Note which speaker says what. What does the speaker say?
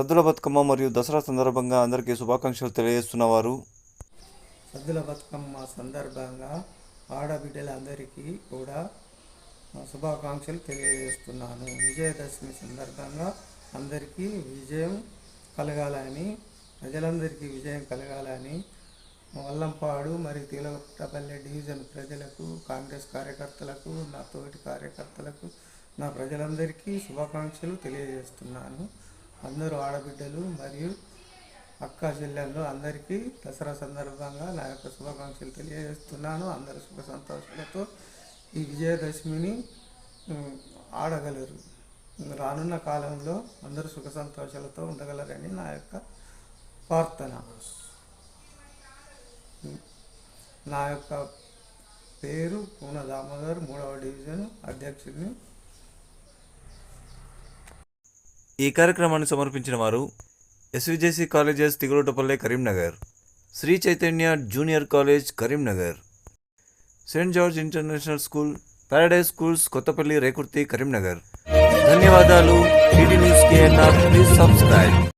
Speaker 1: సద్దుల బతుకమ్మ మరియు దసరా సందర్భంగా అందరికీ శుభాకాంక్షలు తెలియజేస్తున్నవారు
Speaker 2: సద్దుల బతుకమ్మ సందర్భంగా ఆడబిడ్డలందరికీ కూడా శుభాకాంక్షలు తెలియజేస్తున్నాను. విజయదశమి సందర్భంగా అందరికీ విజయం కలగాలని, ప్రజలందరికీ విజయం కలగాలని వల్లంపాడు మరియు తీలపుట్టపల్లి డివిజన్ ప్రజలకు, కాంగ్రెస్ కార్యకర్తలకు, నా తోటి కార్యకర్తలకు, నా ప్రజలందరికీ శుభాకాంక్షలు తెలియజేస్తున్నాను. అందరూ ఆడబిడ్డలు మరియు అక్క చెల్లెళ్ళు అందరికీ దసరా సందర్భంగా నా యొక్క శుభాకాంక్షలు తెలియజేస్తున్నాను. అందరూ సుఖ సంతోషాలతో ఈ విజయదశమిని ఆడగలరు. రానున్న కాలంలో అందరూ సుఖ సంతోషాలతో ఉండగలరని నా యొక్క ప్రార్థన. నా యొక్క పేరు పూన దామోదర్, 3వ డివిజన్ అధ్యక్షుడిని.
Speaker 1: ఈ కార్యక్రమాన్ని సమర్పించిన వారు SVJC colleges Thigulotapalle Karimnagar, Shri Chaitanya junior college Karimnagar, Saint George international school, paradise schools Kothapalli Rekurthi Karimnagar. ధన్యవాదాలు. TD news KNR, please subscribe.